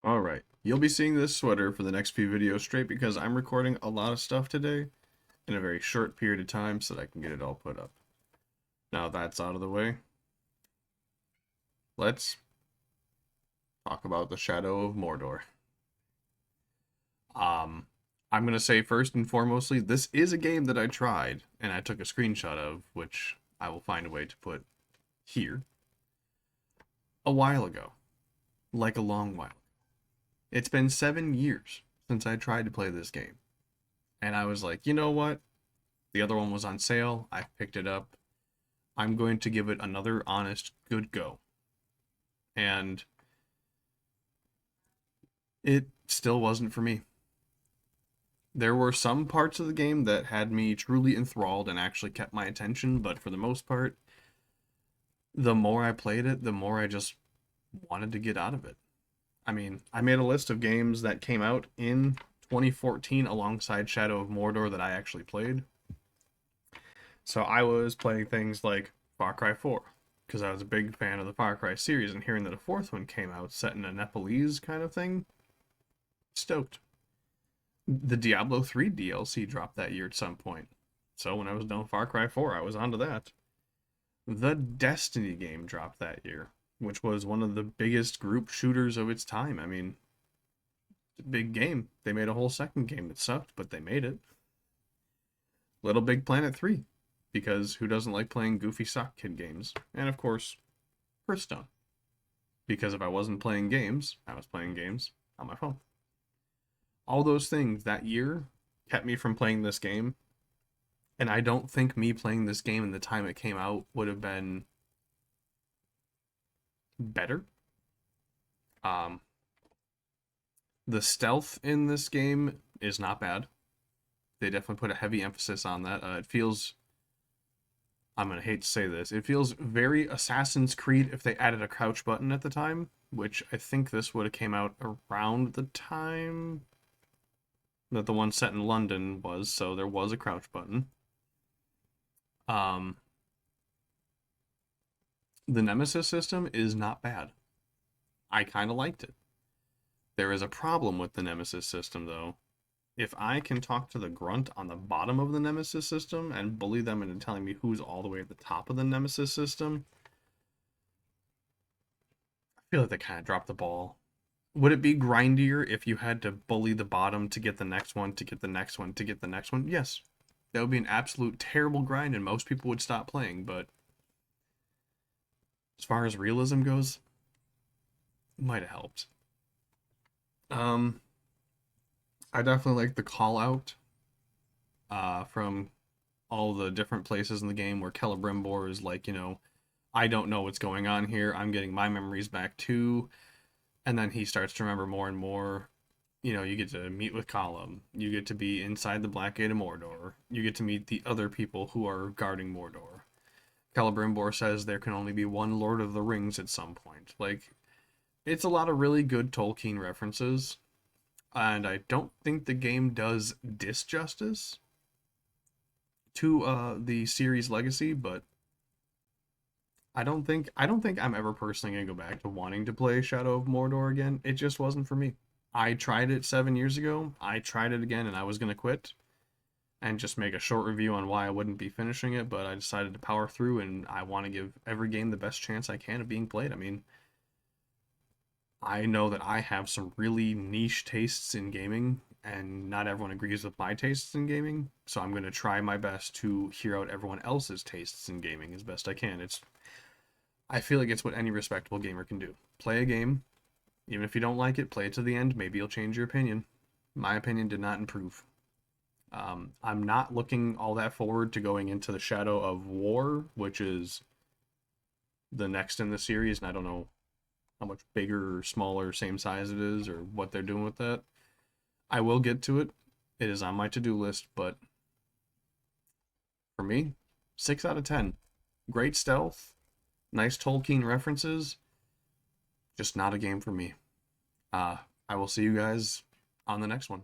Alright, you'll be seeing this sweater for the next few videos straight because I'm recording a lot of stuff today in a very short period of time so that I can get it all put up. Now that's out of the way, let's talk about the Shadow of Mordor. Um, I'm going to say first and foremostly, this is a game that I tried and I took a screenshot of, which I will find a way to put here, a while ago. Like a long while. It's been 7 years since I tried to play this game. And I was like, you know what? The other one was on sale. I picked it up. I'm going to give it another honest, good go. And it still wasn't for me. There were some parts of the game that had me truly enthralled and actually kept my attention, but for the most part, the more I played it, the more I just wanted to get out of it. I mean, I made a list of games that came out in 2014 alongside Shadow of Mordor that I actually played. So I was playing things like Far Cry 4 because I was a big fan of the Far Cry series, and hearing that a fourth one came out set in a Nepalese kind of thing, stoked. The Diablo 3 DLC dropped that year at some point. So when I was done with Far Cry 4, I was onto that. The Destiny game dropped that year, which was one of the biggest group shooters of its time. I mean, big game. They made a whole second game that sucked, but they made it. Little Big Planet 3, because who doesn't like playing goofy sock kid games? And of course, Hearthstone, because if I wasn't playing games, I was playing games on my phone. All those things that year kept me from playing this game, and I don't think me playing this game in the time it came out would have been better. Um, the stealth in this game is not bad. They definitely put a heavy emphasis on that. It feels, I'm going to hate to say this, it feels very Assassin's Creed if they added a crouch button at the time, which I think this would have came out around the time that the one set in London was, so there was a crouch button. Um, the Nemesis system is not bad. I kind of liked it. There is a problem with the Nemesis system, though. If I can talk to the grunt on the bottom of the Nemesis system and bully them into telling me who's all the way at the top of the Nemesis system, I feel like they kind of dropped the ball. Would it be grindier if you had to bully the bottom to get the next one, to get the next one, to get the next one? Yes. That would be an absolute terrible grind and most people would stop playing, but as far as realism goes, it might have helped. Um, I definitely like the call out from all the different places in the game where Celebrimbor is like, I don't know what's going on here. I'm getting my memories back too. And then he starts to remember more and more. You get to meet with Gollum. You get to be inside the Black Gate of Mordor. You get to meet the other people who are guarding Mordor. Celebrimbor says there can only be one Lord of the Rings at some point. Like, it's a lot of really good Tolkien references. And I don't think the game does disjustice to the series legacy, but I don't think I'm ever personally gonna go back to wanting to play Shadow of Mordor again. It just wasn't for me. I tried it 7 years ago. I tried it again, and I was gonna quit and just make a short review on why I wouldn't be finishing it. But I decided to power through, and I want to give every game the best chance I can of being played. I mean, I know that I have some really niche tastes in gaming, and not everyone agrees with my tastes in gaming. So I'm gonna try my best to hear out everyone else's tastes in gaming as best I can. I feel like it's what any respectable gamer can do. Play a game, even if you don't like it, play it to the end. Maybe you'll change your opinion. My opinion did not improve. I'm not looking all that forward to going into the Shadow of War, which is the next in the series, and I don't know how much bigger or smaller, same size it is, or what they're doing with that. I will get to it. It is on my to-do list, but for me, 6 out of 10. Great stealth, nice Tolkien references, just not a game for me. I will see you guys on the next one.